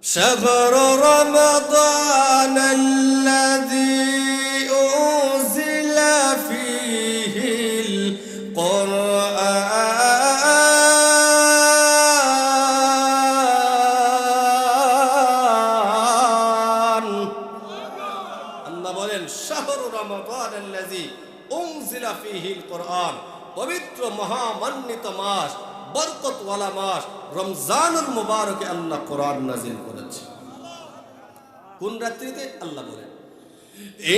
شهر رمضان الذي أنزل فيه القرآن আল্লাহ বলেন শাহর রমাদান আল্লাযী উনজিলা ফীহিল কুরআন, পবিত্র মহামান্বিত মাস, বরকতওয়ালা মাস রমজানুল মুবারকে আল্লাহ কোরআন নাযিল করেছে। কোন রাত্রিতে? আল্লাহ বলেন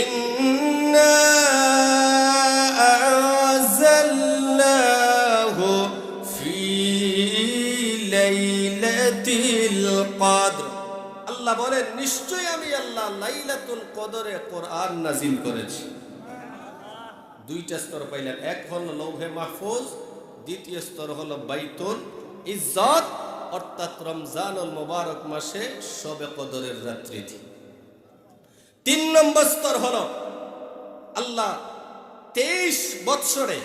ইন্না আনজালনাহু ফী লাইলাতিল কদর। আল্লাহ বলেন নিশ্চয়ই আমি আল্লাহ লাইলাতুল কদরে কোরআন নাযিল করেছি। দুইটা স্তর পাইলেন, এক হলো লৌহে মাহফুজ, দ্বিতীয় স্তর হলো বাইতুল ইজ্জত, অর্থাৎ রমজানুল মুবারক মাসে শবে কদরের রাত্রিতে। 3 নম্বর স্তর হলো আল্লাহ 23 বৎসরে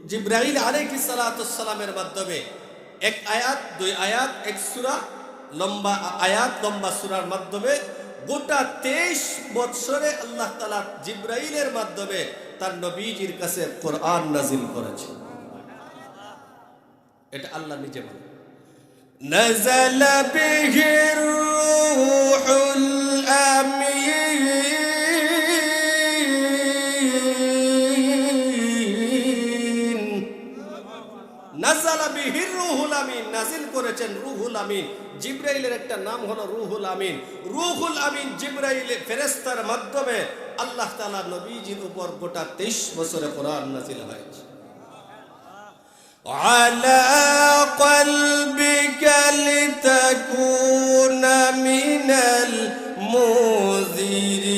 জিবরাইল আলাইহিস সালাতু সালামের মাধ্যমে এক আয়াত, 2 আয়াত, এক সূরা, লম্বা আয়াত, লম্বা সূরার মাধ্যমে গোটা 23 বৎসরে আল্লাহ তাআলা জিবরাইলের মাধ্যমে তার নবীজির কাছে কোরআন নাযিল করেছে। এটা আল্লাহ নিজে বলেন নাযালা বিহির রূহুল আমিন। নাযালা বিহির রূহুল আমিন, নাযিল করেছেন রূহুল আমিন। জিবরাইলের একটা নাম হলো রূহুল আমিন। রূহুল আমিন জিবরাইলের ফেরেশতার মাধ্যমে আল্লাহ তাআলা নবীজির উপর গোটা 23 বছরে কোরআন নাযিল হয়েছে। আলা কলবিকা লিতাকুনা মিনাল মুযিরিন।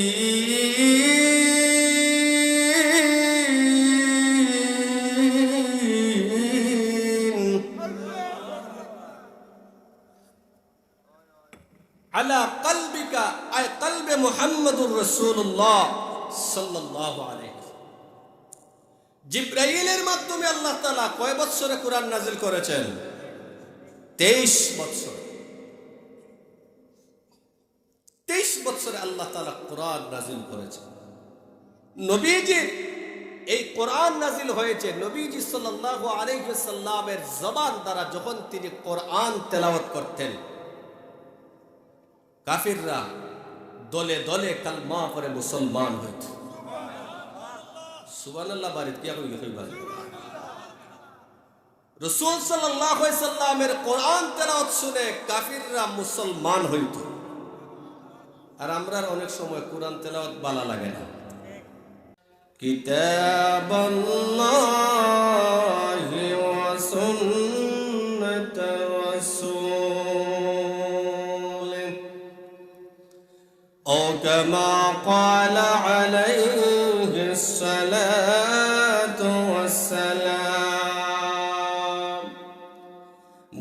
আলা কলবিকা আয় কলবে মুহাম্মদুর রাসূলুল্লাহ সাল্লাল্লাহু আলাইহি। জিবরাইলের মাধ্যমে আল্লাহ তাআলা কয় বছরে কোরআন নাযিল করেছেন? 23 বছর। 23 বছরে আল্লাহ তাআলা কোরআন নাযিল করেছেন। নবীজি এই কোরআন নাযিল হয়েছে নবীজি সাল্লাল্লাহু আলাইহি ওয়াসাল্লামের জবান দ্বারা। যখন তিনি কোরআন তেলাওয়াত করতেন, কাফিররা দলে দলে কালমা পড়ে মুসলমান হইত। সুবহানাল্লাহ। বাড়িতে কি কই কইবা? রাসূল সাল্লাল্লাহু আলাইহি সাল্লামের কোরআন তেলাওয়াত শুনে কাফিররা মুসলমান হইত। আর আমরা অনেক সময় কোরআন তেলাওয়াত ভালো লাগে না। কিতাবাল্লাহি ওয়া সুন্নাত রাসূল ও কামা ক্বালা আলাইহি الصلاة والسلام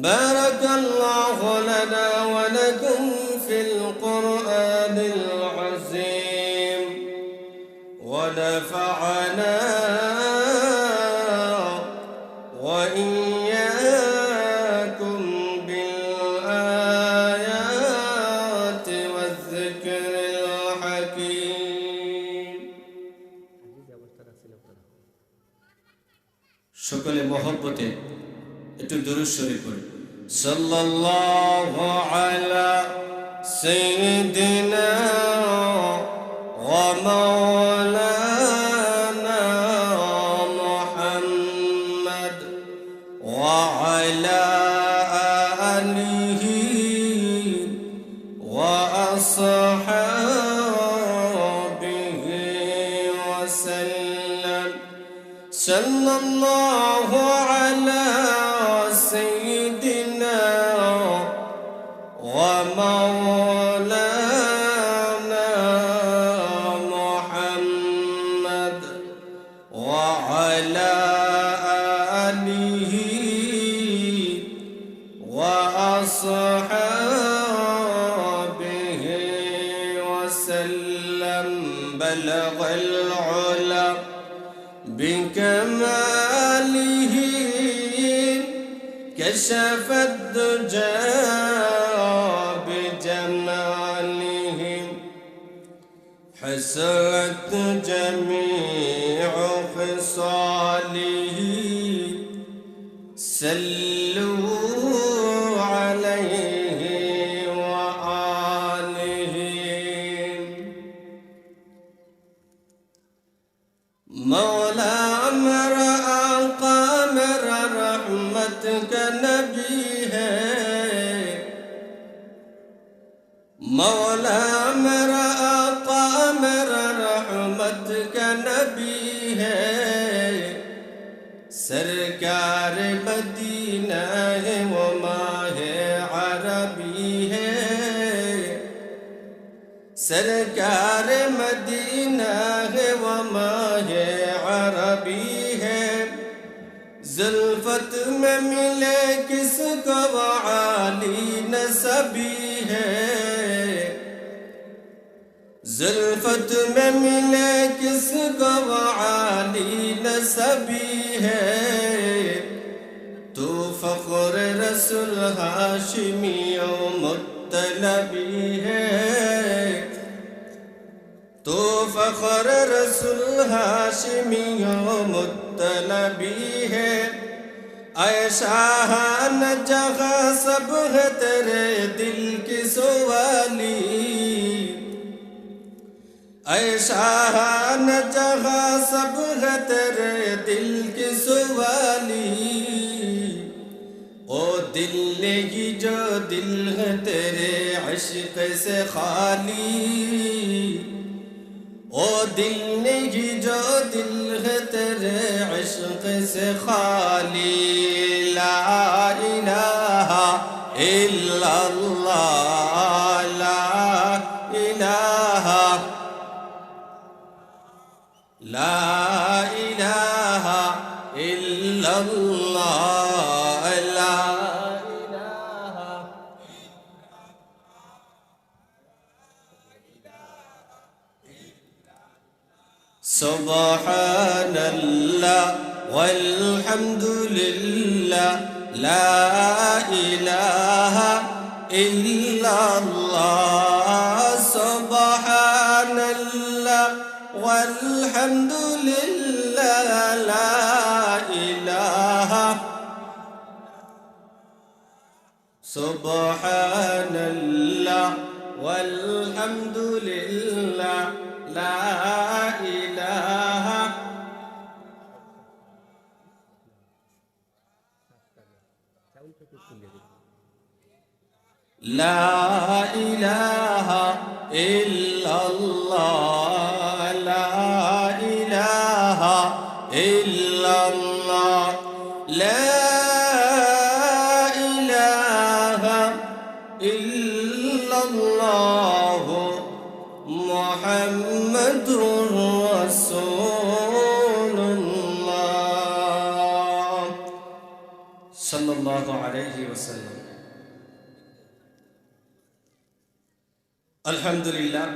بارك الله لنا ولكم في القرآن العظيم ونفعنا وإياكم بالآيات والذكر الحكيم। সকলে মহব্বতে একটু দুরূদ শরীফ পড়ি। সাল্লাল্লাহু আলা সাইয়্যিদিনা ওয়া মাওলানা মুহাম্মদ ওয়া আলা আলিহি ওয়া আসহাবিহি ওয়া সাল্লাম। সাল্লাল্লাহু আলা সাইয়্যিদিনা ওয়া মাওলানা মুহাম্মদ ওয়া আলা আলিহি ওয়া আসহাবিহি ওয়া সাল্লাম। বালাগাল উলা بكماله كشف الدجى وسعت جميع خصاله صلوا عليه وآله مولا مرأى قمر رحمتك نبی ہے مولا مرأى قمر رحمتك نبی ہے سرکار مدینہ ہے وہ ماہ عربی ہے سرکار مدینہ ہے وہ ماہ عربی ہے زلفت میں ملے کس کو وہ عالی نسبی ہے زلفت میں ملے کس کو وہ عالی نسبی ہے تو فخر رسول ہاشمی و مطلبی ہے تو فخر رسول ہاشمی و مطلبی ہے اے شاہان جہاں سب ہے تیرے دل کی سوالی اے شاہان جہاں سب ہے تیرے دل کی سوالی او دل نہیں جو دل ہے تیرے عشق سے خالی او دل نہیں جو دل ہے تیرے عشق سے خالی لا الہ الا اللہ لا الہ لا الہ الا اللہ لا الہ سبحان اللہ والحمد للہ لا الہ الا اللہ سبحان اللہ والحمد للہ لا الہ سبحان اللہ والحمد للہ لا الہ لا الہ الا اللہ لا الہ الا اللہ لا الہ الا اللہ محمد رسول اللہ صلی اللہ علیہ وسلم আলহামদুলিল্লাহ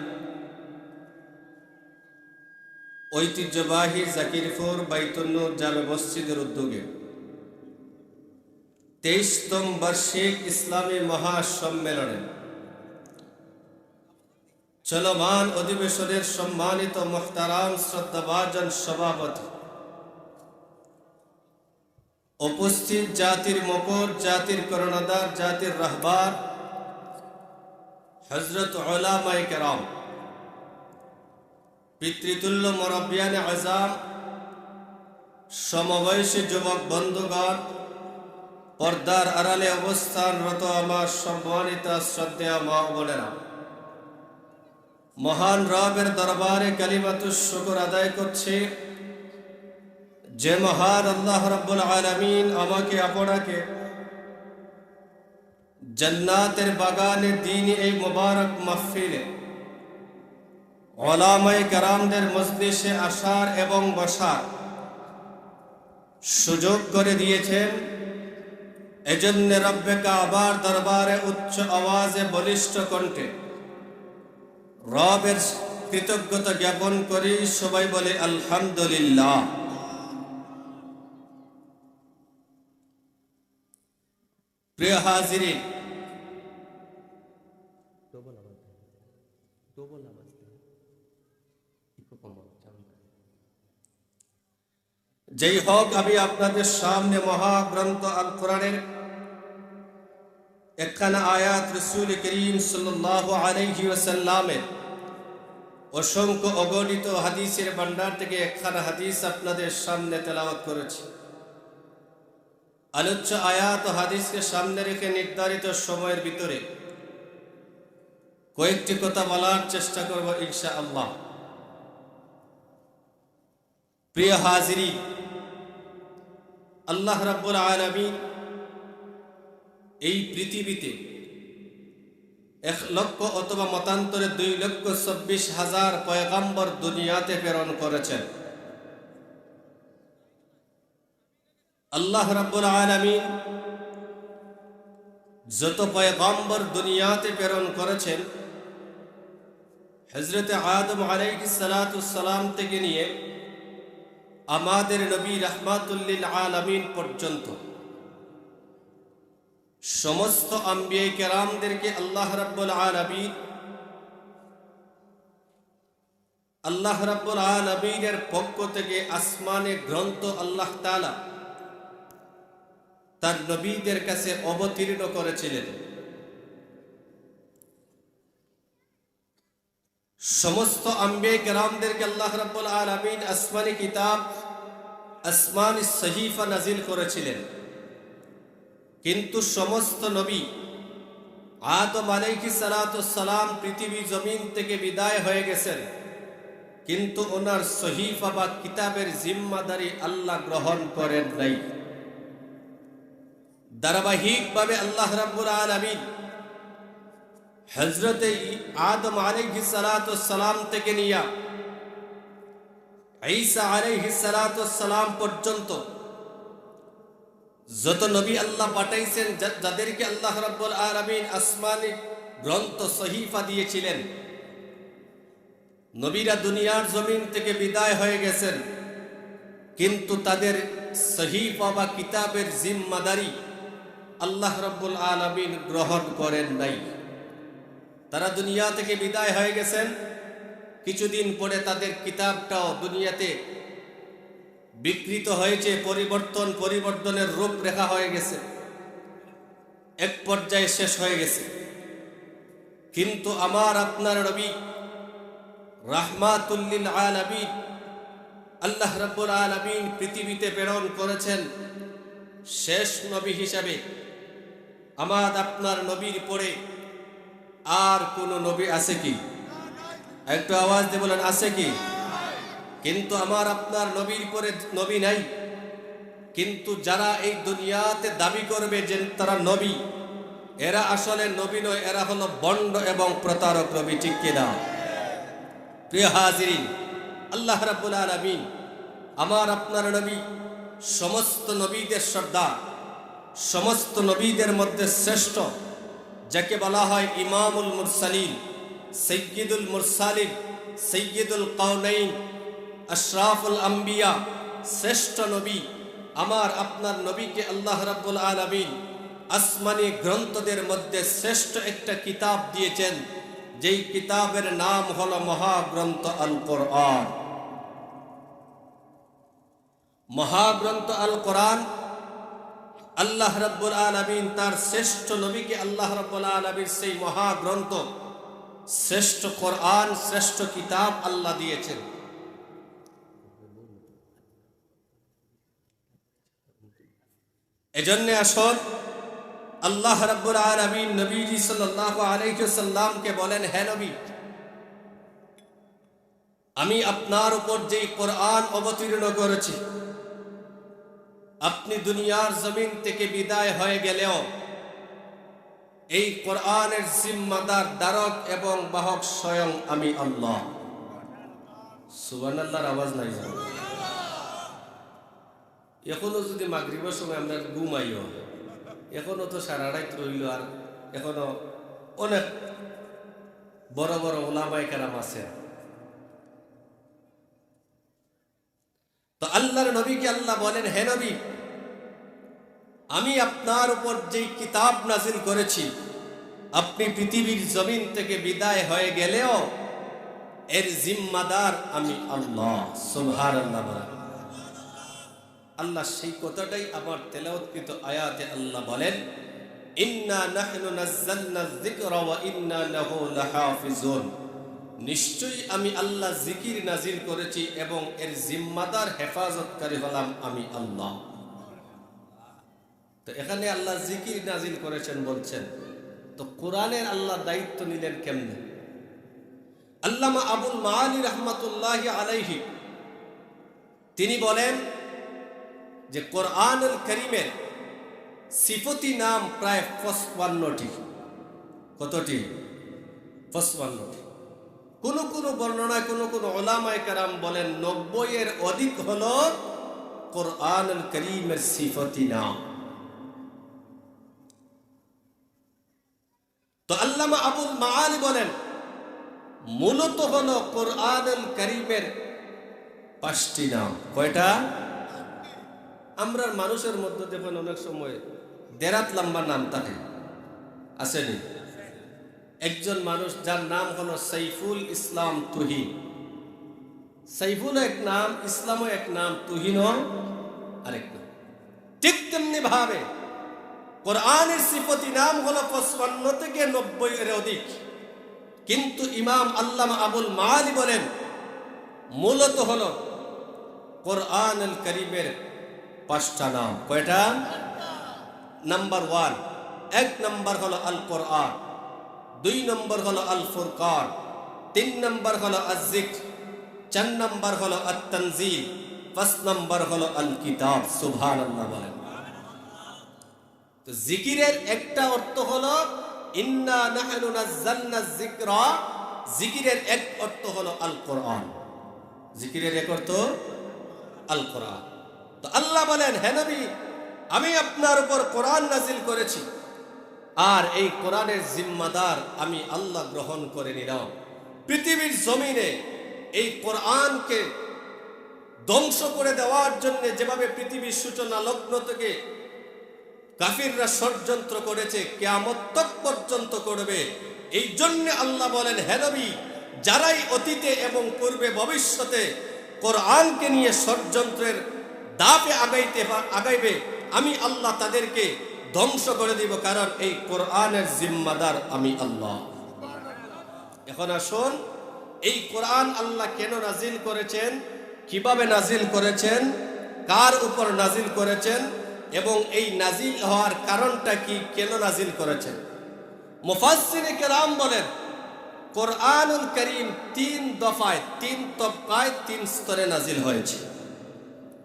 ঐতিহ্যবাহী জাকিরপুর বাইতুন নূর জামে মসজিদের উদ্যোগে 23তম বার্ষিক ইসলামী মহাসম্মেলনে চলমান অধিবেশনের সম্মানিত মুহতারাম শ্রদ্ধাভাজন সভাপতি উপস্থিত জাতির মকর জাতির করুণাদার জাতির রাহবার হযরত উলামায়ে কেরাম পিতৃতুল্য মুরব্বিয়ানে আযম সমবয়সী যুবক বন্ধুগণ পর্দার আড়ালে অবস্থানরত আমার সম্মানিত শ্রদ্ধেয় মা ও বোনেরা মহান রবের দরবারে কালিমাতুশ শুকর আদায় করছি যে মহান আল্লাহ রাব্বুল আলামিন আমাকে আপনাকে জান্নাতের বাগানে দ্বীনি এই মুবারক মাহফিলে উলামায়ে কেরামদের মজলিসে আসার এবং বসার সুযোগ করে দিয়েছেন এজন্য রব্বে কাবার দরবারে উচ্চ আওয়াজে বলিষ্ঠ কণ্ঠে রবের কৃতজ্ঞতা জ্ঞাপন করি সবাই বলে আলহামদুলিল্লাহ প্রিয় হাজিরিন যেই হোক, আমি আপনাদের সামনে মহাগ্রন্থ আল কোরআনের একখানা আয়াত রাসূল করিম সাল্লাল্লাহু আলাইহি ওয়াসাল্লামের অসংখ্য অগণিত হাদিসের ভান্ডার থেকে একখানা হাদিস আপনাদের সামনে তেলাওয়াত করেছি। আলোচ্য আয়াত ও হাদিসকে সামনে রেখে নির্ধারিত সময়ের ভিতরে কয়েকটি কথা বলার চেষ্টা করব ইনশাআল্লাহ। প্রিয় হাজিরিন, আল্লাহ রাব্বুল আলামিন এই পৃথিবীতে 1 লক্ষ অথবা মতান্তরে 2,24,000 পয়গাম্বর দুনিয়াতে প্রেরণ করেছেন। আল্লাহ রাব্বুল আলামিন যত পয়গাম্বর দুনিয়াতে প্রেরণ করেছেন, হযরত আদম আলাইহিস সালাতু সালাম থেকে নিয়ে আমাদের নবী রাহমাতুল লিল আলামিন পর্যন্ত সমস্ত আম্বিয়া কেরামদেরকে আল্লাহ রাব্বুল আলামিনের পক্ষ থেকে আসমানে গ্রন্থ আল্লাহ তাআলা তার নবীদের কাছে অবতীর্ণ করেছিলেন। সমস্ত আম্বিয়া কেরামদেরকে আল্লাহ রাব্বুল আলামিন আসমানি কিতাব, আসমানি সহিফা নাজিল করেছিলেন। কিন্তু সমস্ত নবী আদম আলাইহিস সালাতু সালাম পৃথিবী জমিন থেকে বিদায় হয়ে গেছেন, কিন্তু ওনার সহিফা বা কিতাবের জিম্মাদারি আল্লাহ গ্রহণ করেন নাই। ধারাবাহিকভাবে আল্লাহ রাব্বুল আলামিন হযরত আদম আলাইহিস সালাতু সালাম থেকে নিয়ে ঈসা আলাইহিস সালাতু সালাম পর্যন্ত যত নবী আল্লাহ পাঠাইছেন, যাদেরকে আল্লাহ রাব্বুল আলামিন আসমানি গ্রন্থ সহিফা দিয়েছিলেন, নবীরা দুনিয়ার জমিন থেকে বিদায় হয়ে গেছেন, কিন্তু তাদের সহিফা বা কিতাবের জিম্মাদারি আল্লাহ রাব্বুল আলামিন গ্রহণ করেন নাই। তারা দুনিয়া থেকে বিদায় হয়ে গেছেন, কিছুদিন পরে তাদের কিতাবটাও দুনিয়াতে বিকৃত হয়েছে, পরিবর্তনের রূপরেখা হয়ে গেছে, এক পর্যায়ে শেষ হয়ে গেছে। কিন্তু আমার আপনার নবী রাহমাতুল লিল আলামিন আল্লাহ রাব্বুল আলামিন পৃথিবীতে প্রেরণ করেছেন শেষ নবী হিসাবে। আমার আপনার নবীর পরে আর কোন নবী আছে কি? একটু আওয়াজ দিয়ে বলেন, আছে কি? কিন্তু আমার আপনার নবীর পরে নবী নাই। কিন্তু যারা এই দুনিয়াতে দাবি করবে যে তারা নবী, এরা আসলে নবী নয়, এরা হলো বন্ড এবং প্রতারক নবী। ঠিক কিনা? প্রিয় হাজিরিন, আল্লাহ রাব্বুল আলামিন আমার আপনার নবী সমস্ত নবীদের সর্দার, সমস্ত নবীদের মধ্যে শ্রেষ্ঠ, যাকে বলা হয় ইমামুল মুরসালিন, সাইয়্যিদুল মুরসালিন, সাইয়্যিদুল কাউনাইন, আশরাফুল আম্বিয়া, শ্রেষ্ঠ নবী আমার আপনার নবীকে আল্লাহ রাব্বুল আলামিন আসমানি গ্রন্থদের মধ্যে শ্রেষ্ঠ একটা কিতাব দিয়েছেন, যেই কিতাবের নাম হলো মহাগ্রন্থ আল কোরআন। মহাগ্রন্থ আল কোরআন আল্লাহ রাব্বুল আলামিন তার শ্রেষ্ঠ নবীকে আল্লাহ রাব্বুল আলামিন সেই মহাগ্রন্থ, শ্রেষ্ঠ কোরআন, শ্রেষ্ঠ কিতাব আল্লাহ দিয়েছেন। এজন্য আসল আল্লাহ রাব্বুল আলামিন নবীজি সাল্লাল্লাহু আলাইহি ওয়াসাল্লামকে বলেন, হে নবী, আমি আপনার উপর যেই কোরআন অবতীর্ণ করেছি, আপনি দুনিয়ার জমিন থেকে বিদায় হয়ে গেলেও এই কোরআনের জিম্মাদার, ধারক এবং বাহক স্বয়ং আমি আল্লাহ। সুবহানাল্লাহর আওয়াজ নাই? এখনো যদি মাগরিবের সময় আমরা ঘুমাইও, এখনো তো সারা রাত রইল, আর এখনো অনেক বড় বড় ওলামায়ে কেরাম আছে। তো আল্লাহর নবীকে আল্লাহ বলেন, হে নবী, আমি আপনার উপর যেই কিতাব নাজিল করেছি, আপনি পৃথিবীর জমিন থেকে বিদায় হয়ে গেলেও এর জিম্মাদার আমি আল্লাহ। সুবহানাল্লাহ বলেন। আল্লাহ সেই কথাটাই আমার তেলাওয়াতকৃত আয়াতে আল্লাহ বলেন, ইন্না নাহনু নাযালনা যিকরা ওয়া ইন্না লাহু লাহাফিজুন। নিশ্চয়ই আমি আল্লাহ জিকির নাজিল করেছি এবং এর জিম্মাদার হেফাজতকারী হলাম আমি আল্লাহ। তো এখানে আল্লাহ জিকির নাজিল করেছেন বলছেন, তো কোরআনের আল্লাহ দায়িত্ব নিলেন কেমনে? আল্লামা আবুল মাআলি রাহমাতুল্লাহি আলাইহি তিনি বলেন যে কোরআনুল কারীমের সিফতি নাম প্রায় 55টি। কতটি? 55টি। কোন কোন বর্ণনায় কোন কোন উলামায়ে কেরাম বলেন 90 এর অধিক হলো কোরআনুল কারীমের সিফতি নাম। তো আল্লামা আবুল মাআলি বলেন মূলত হলো কোরআনুল কারীমের 5টি নাম। কয়টা? আমরা মানুষের মধ্যে দেখুন অনেক সময় দেরাত লম্বা নাম থাকে, আসেনি? একজন মানুষ যার নাম হলো সাইফুল ইসলাম তুহিন। সাইফুল এক নাম, ইসলামও এক নাম, তুহিনও আরেক নাম। ঠিক তেমনি ভাবে কোরআনের সিফতি নাম হলো 55 থেকে 90 এর অধিক। কিন্তু ইমাম আল্লামা আবুল মাআলি বলেন মূলত হলো কোরআনুল কারীমের 5টা নাম। কয়টা? নাম্বার 1, 1 নম্বর হলো আল কোরআন, 2 নম্বর হলো আল ফুরকান, 3 নম্বর হলো আয-যিকর, 4 নম্বর হলো আত-তানজিল, 5 নম্বর হলো আল কিতাব। সুবহানাল্লাহ বলেন। তো জিকিরের একটা অর্থ হলো ইন্না নাহনু নাযালনা যিকরা, জিকিরের এক অর্থ হলো আল কোরআন। জিকিরের এক অর্থ আল কোরআন। তো আল্লাহ বলেন, হে নবী আমি আপনার উপর কোরআন নাজিল করেছি আর এই কোরআনের জিম্মাদার আমি আল্লাহ গ্রহণ করে নিলাম। পৃথিবীর জমিনে এই কোরআনকে ধ্বংস করে দেওয়ার জন্য যেভাবে পৃথিবীর সূচনা লগ্ন থেকে কাফিররা ষড়যন্ত্র করেছে, কিয়ামত তক পর্যন্ত করবে। এই জন্য আল্লাহ বলেন, হে নবী যারাই অতীতে এবং পূর্বে ভবিষ্যতে কোরআনকে নিয়ে ষড়যন্ত্রের দাপে আগাইবে আমি আল্লাহ তাদেরকে ধ্বংস করে দিব, কারণ এই কোরআনের জিম্মাদার আমি আল্লাহ। এখন আসুন, এই কোরআন আল্লাহ কেন নাজিল করেছেন, কিভাবে নাজিল করেছেন, কার উপর নাজিল করেছেন এবং এই নাজিল হওয়ার কারণটা কি, কেন নাজিল করেছেন? মুফাসসিরে কেরাম বলেন কোরআনুল কারীম 3 দফায়, 3 তবকায়, 3 স্তরে নাজিল হয়েছে।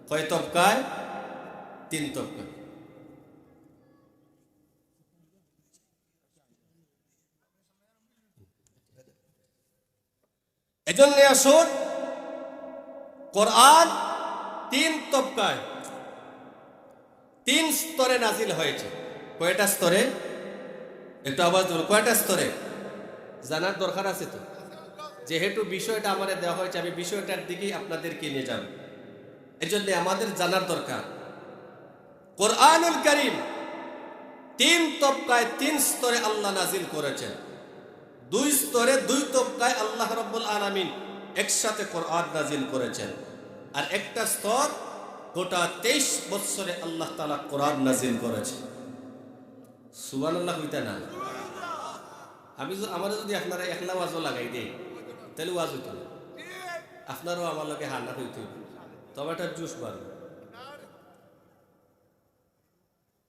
কয় তবকায়? 3 তবকায়। এজন্য আসুন, কোরআন 3 তবকায়, 3 স্তরে নাজিল হয়েছে। কয়টা স্তরে? একটু আওয়াজ দিন। কয়টা স্তরে জানার দরকার আছে তো? যেহেতু বিষয়টা আমাদের দেওয়া হয়েছে, আমি বিষয়টার দিকেই আপনাদেরকে নিয়ে যাব। এজন্য আমাদের জানার দরকার কোরআনুল কারীম 3 তবকায়, 3 স্তরে আল্লাহ নাজিল করেছেন। 2 স্তরে, 2 তবকায় আল্লাহ রাব্বুল আলামিন একসাথে কোরআন নাজিল করেছেন। আর একটা স্তর গোটা 23 বছরে আল্লাহ তাআলা কোরআন নাজিল করেছেন। সুবহানাল্লাহ হইতা না? আমার যদি আপনারা একলা ওয়াজও লাগাই দেই তাহলে ওয়াজ হইতো না। আপনারও আমার লগে হান্না হইতে হইব, তবে একটা জুস বাড়বে।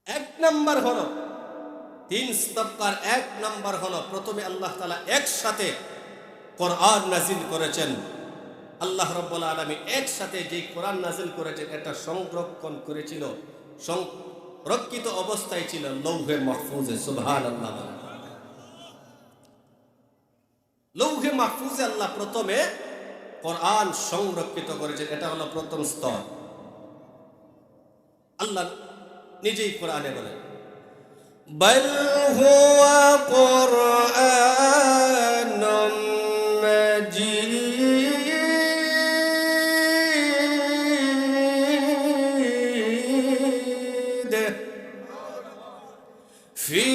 1 নম্বর হলো 3 তবকার 1 নম্বর হলো প্রথমে আল্লাহ তাআলা একসাথে কোরআন নাজিল করেছেন। আল্লাহ রাব্বুল আলামিন একসাথে যে কোরআন নাজিল করেছেন এটা সংরক্ষণ করেছিল, সংরক্ষিত অবস্থায় ছিল লৌহে মাহফুজে। সুবহানাল্লাহ। লৌহে মাহফুজে আল্লাহ প্রথমে কোরআন সংরক্ষিত করেছেন। এটা হলো প্রথম স্তর। আল্লাহ নিজেই কোরআনে বলেন, বাল হুয়া কুরআনুম মাজিদ ফি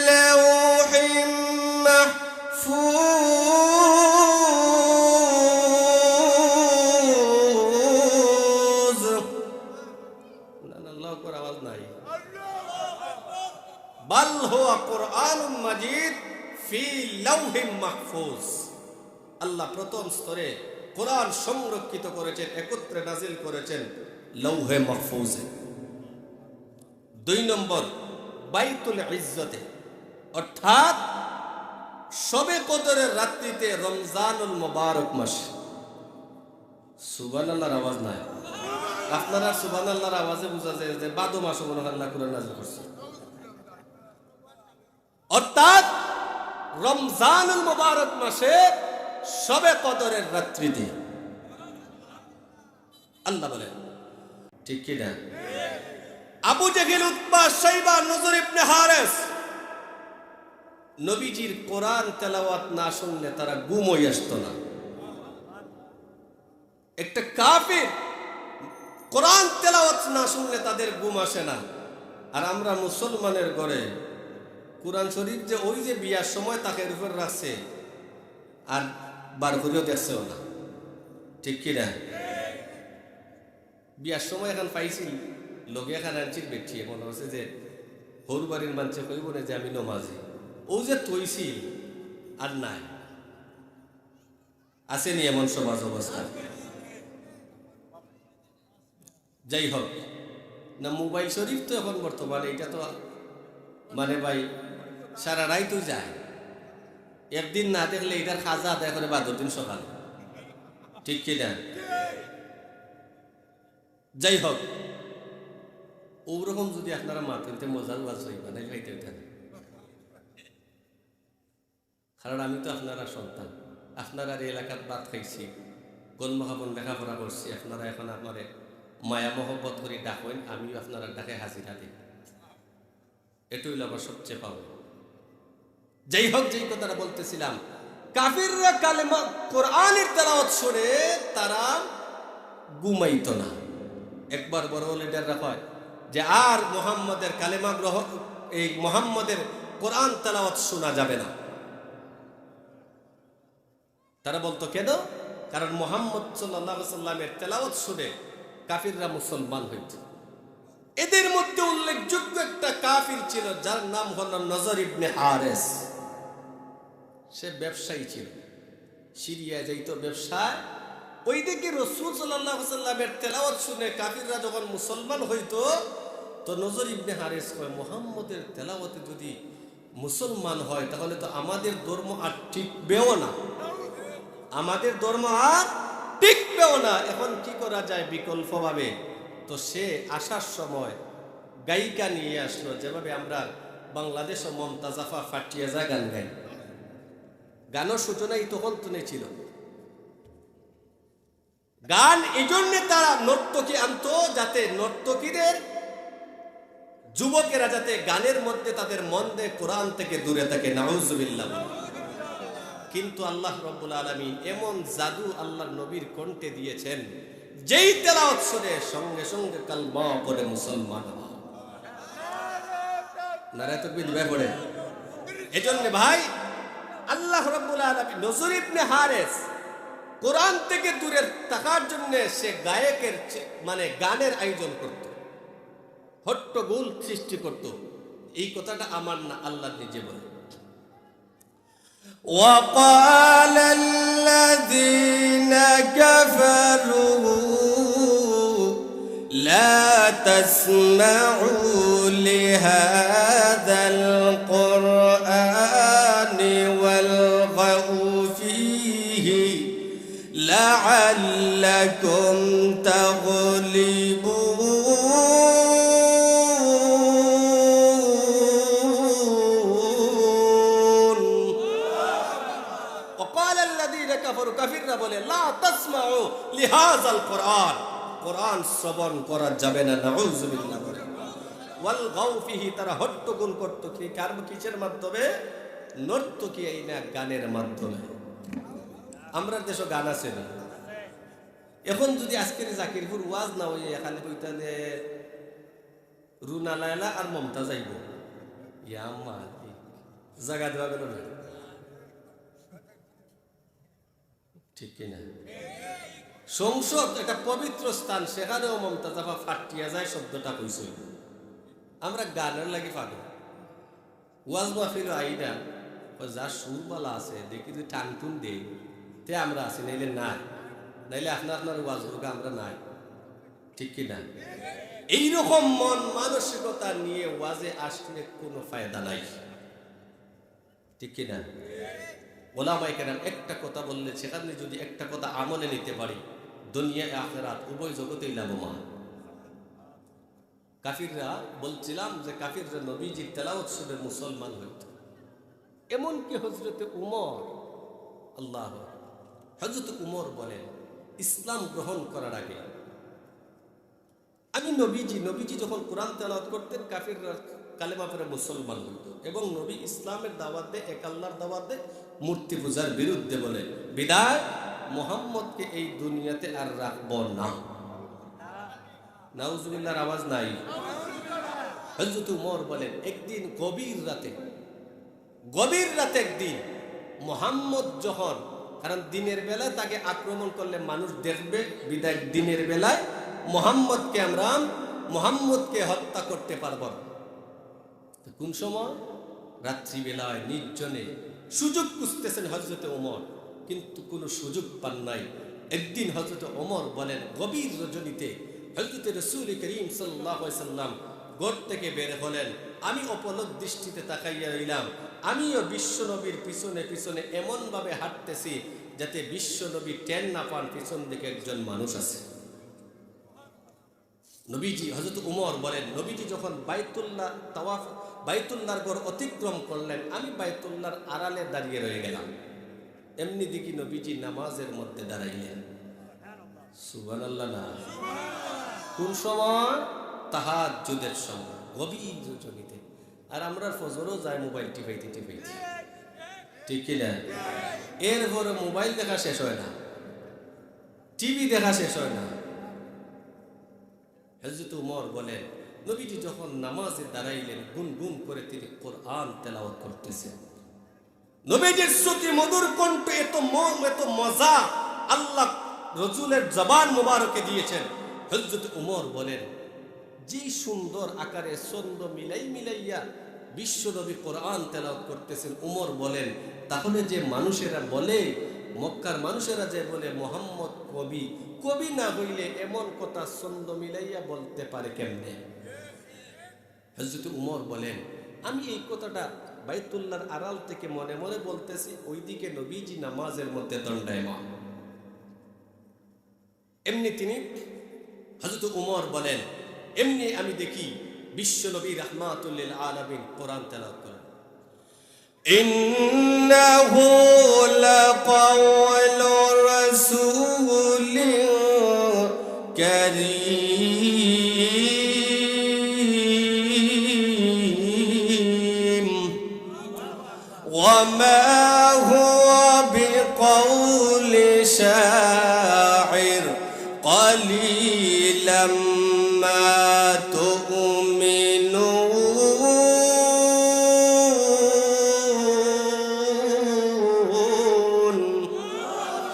লাওহিম মাহফুজ হুয়া কুরআনুম মাজিদ ফি লাউহিম মাহফুজ। আল্লাহ প্রথম স্তরে কোরআন সংরক্ষিত করেছেন, একত্রে নাজিল করেছেন লৌহে মাহফুজে। 2 নম্বর বাইতুল ইজ্জতে, অর্থাৎ শবে কদরের রাত্রিতে রমজানুল মুবারক মাসে। সুবহানাল্লাহর আওয়াজ নাই? আপনারা সুবহানাল্লাহর আওয়াজে বোঝা যায় যে বাদো মাসে মনে হয় আল্লাহ কোরআন নাযিল করছে। অর্থাৎ রমজানুল মুবারক মাসে শবে কদরের রাত্রিতে আল্লাহ বলেন, ঠিক কি না? আবু জেহেল, উতবা, শাইবা, নজর ইবনে হারেস নবীজির কোরআন তেলাওয়াত না শুনলে তারা ঘুমই আসতো না। একটা কাফির কোরআন তেলাওয়াত না শুনলে তাদের ঘুম আসে না। আর আমরা মুসলমানের ঘরে কোরআন শরীফ যে ওই যে বিয়ার সময় তাকে উপর রাখছে আর বার করেও দেখছেও না, ঠিক কি না? বিয়ার সময় এখন পাইছি লগে এখন আনছির বেঠিয়ে মনে হচ্ছে যে হরু বাড়ির মানুষে কইব না যে আমি নমাজি। ও যে তৈছিল আর নাই, আসেনি এমন সমাজ অবস্থা। যাই হোক না, মোবাইল শরীফ তো এখন বর্তমানে এটা তো মানে ভাই সারা রাত যায়, একদিন না দেখলে এটার খাজা আদায় করে 12 দিন সকাল, ঠিক কি না? যাই হোক, ওরকম যদি আপনারা মাতিতে মজার ওয়াজ হইবা না খাইতে হইতেন। কারণ আমি তো আপনারা সন্তান, আপনারা এই এলাকার বাদ খাইছি, গণমহাবন লেখাপড়া করছি, আপনারা এখন আপনারে মায়া মহব্বত করে ডাকেন, আমিও আপনারা ডাকে হাজিরা দিই, এটুই আমার সবচেয়ে পাবো। যাই হোক, যেই কথাটা বলতেছিলাম, কাফিররা কালেমা কোরআনের তেলাওয়াত শুনে তারা ঘুমাইতো না। একবার বড় লিডাররা কয় যে আর মুহাম্মদের কালেমা গ্রহণ, এই মুহাম্মদের কোরআন তেলাওয়াত শোনা যাবে না। তারা বলতো কেন? কারণ মুহাম্মদ সাল্লাল্লাহু আলাইহি সাল্লামের তেলাওয়াত শুনে কাফিররা মুসলমান হইত। এদের মধ্যে উল্লেখযোগ্য একটা কাফির ছিল যার নাম হলো নজর ইবনে হারেস। সে ব্যবসায়ী ছিল, সিরিয়া যাইতো ব্যবসায়। ওই দিকে রাসূল সাল্লাল্লাহু আলাইহি সাল্লামের তেলাওয়াত শুনে কাফিররা যখন মুসলমান হইতো, তো নজর ইবনে হারেস কয়, মুহাম্মদের তেলাওয়াতে যদি মুসলমান হয় তাহলে তো আমাদের ধর্ম আর টিকবেও না, আমাদের ধর্ম আর টিকবেও না। এখন কি করা যায় বিকল্প ভাবে? তো সে আসার সময় গায়িকা নিয়ে আসলো, যেভাবে আমরা বাংলাদেশে মমতাজাফা ফাটিয়া যা গান গাই, গানের সূচনাই তখন তুলে ছিল। গান এই জন্য তারা নর্তকী আনতো, যাতে নর্তকীদের যুবকেরা যাতে গানের মধ্যে তাদের মন দেয়, কোরআন থেকে দূরে থাকে। নাউজুবিল্লাহ। কিন্তু আল্লাহ রাব্বুল আলামিন এমন জাদু আল্লাহর নবীর কণ্ঠে দিয়েছেন, যেই তেলাওয়াত শুনে সঙ্গে সঙ্গে কালমা পড়ে মুসলমান হয়। নারায়ে তাকবীর দিবে পড়ে। এজন্য ভাই, আল্লাহ রাব্বুল আলামিন নজর ইবনে হারেস কোরআন থেকে দূরে থাকার জন্য সে গায়কের মানে গানের আয়োজন করত, হট্টগোল সৃষ্টি করত। এই কথাটা আমার না, আল্লাহ নিজে বলে, وقال الذين كفروا لا تسمعوا لهذا القرآن والغوا فيه لعلكم تغلبون. وقال الذين كفروا কাফিররা বলে লা তাসমাউ লিহাযাল কোরআন, কোরআন শ্রবণ করা যাবে না। নাউযুবিল্লাহ। ওয়াল গাউ ফিহি, তারা হট্টগোল করত কি কার কিসের মাধ্যমে? নর্তকী না গানের মাধ্যমে। আমরা দেশে গান আছে না। এখন যদি আজকের জাকিরপুর ওয়াজ না হই, এখানে কইতালে রুনা লায়লা আর মমতা যাইব, ইয়া মালিক জায়গা দেওয়া গেল না, ঠিক কিনা? সংসদ একটা পবিত্র স্থান, সেখানেও মমতাজাফা ফাটিয়া যায় শব্দটা কইছে। আমরা গানের লাগি পাগল। ওয়াজ মাহফিল আইনা যার সুরবালা আছে দেখি তুই টান টুন দেই তে আমরা আছি, নাইলে নাই, নাইলে আপনার ওয়াজ হোক আমরা নাই, ঠিক কিনা? এইরকম মন মানসিকতা নিয়ে ওয়াজে আসলে কোনো ফায়দা নাই, ঠিক কিনা? ওলামায়ে কেরাম একটা কথা বললে সেখানে যদি একটা কথা আমলে নিতে পারি, দুনিয়া আখিরাত উভয় জগতেই লাভবান। কাফিররা, বলছিলাম যে কাফিররা নবীজির তেলাওয়াত শুনে মুসলমান হইত, এমনকি হযরতে উমর, আল্লাহ, হযরত উমর বলেন ইসলাম গ্রহণ করার আগে আমি নবীজি যখন কোরআন তেলাওয়াত করতেন কাফিররা কালেমা পড়ে মুসলমান হইত, এবং নবী ইসলামের দাওয়াত দেয়, এক আল্লাহর দাওয়াত দেয়, মূর্তি পূজার বিরুদ্ধে বলে, বিদায় মুহাম্মদকে এই দুনিয়াতে আর রাখব না। নাউজুবিল্লাহর আওয়াজ নাই? হযরত উমর বলেন একদিন গভীর রাতে একদিন মুহাম্মদ যখন, কারণ দিনের বেলায় তাকে আক্রমণ করলে মানুষ দেখবে, বিদায় দিনের বেলায় মুহাম্মদকে হত্যা করতে পারব না। কোন সময়? রাত্রিবেলায় নির্জনে সুযোগ খুঁজতেছেন হযরত ওমর, কিন্তু কোনো সুযোগ পান নাই। একদিন হযরত ওমর বলেন গভীর রজনীতে হযরত রাসূল করিম সাল্লাল্লাহু আলাইহি সাল্লাম ঘর থেকে বের হলেন, আমি অপলক দৃষ্টিতে তাকাইয়া রইলাম, আমিও বিশ্বনবীর পিছনে পিছনে এমন ভাবে হাঁটতেছি যাতে বিশ্বনবী টের না পান পিছন দিকে একজন মানুষ আছে। নবীজি, হযরত উমর বলেন নবীজি যখন বাইতুল্লাহর ঘর অতিক্রম করলেন, আমি বাইতুল্লাহর আড়ালে দাঁড়িয়ে রয়ে গেলাম। এমনি দেখি নবীজি নামাজের মধ্যে দাঁড়াইলেন। সুবহানাল্লাহ না? কোন সময়? তাহাজ্জুদের সময়, গভীর রজনীতে। আর আমরা ফজরও যাই মোবাইল টিপাইতে, ঠিক কিনা? এরপরে মোবাইল দেখা শেষ হয় না, টিভি দেখা শেষ হয় না। হযরত উমর বলেন নবীজি যখন নামাজে দাঁড়াইলেন, গুনগুন করে তিনি কোরআন তেলাওয়াত করতেছেন। নবীজির শ্রুতি মধুর কণ্ঠ, এত মজা আল্লাহ রাসূলের জবান মুবারকে দিয়েছেন। হযরত উমর বলেন যে সুন্দর আকারে ছন্দ মিলাইয়া বিশ্বনবী কোরআন তেলাওয়াত করতেছেন, উমর বলেন তাহলে যে মানুষেরা বলে, মক্কার মানুষেরা যে বলে মুহাম্মদ কবি না হইলে এমন কথা ছন্দ মিলাইয়া বলতে পারে কেমনে? হযরত উমর বলেন আমি এই কথাটা বাইতুল্লাহর আড়াল থেকে মনে মনে বলতেছি, ওইদিকে নবীজি নামাজের মধ্যে দণ্ডায়মান। এমনি তিনি, হযরত উমর বলেন এমনি আমি দেখি বিশ্বনবী রাহমাতুল লিল আলামিন কোরআন তেলাওয়াত করেন। ইন্নাহু লাকাওলু রাসূলিন কারীম ওয়া মা হুয়া বিকাউলি শাইর قليلا ما تؤمنون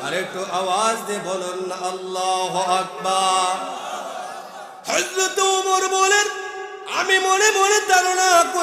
আরেকটু আওয়াজ দিয়ে বলুন না আল্লাহু আকবার। হযরত ওমর বলেন আমি মনে মনে ধারণা করে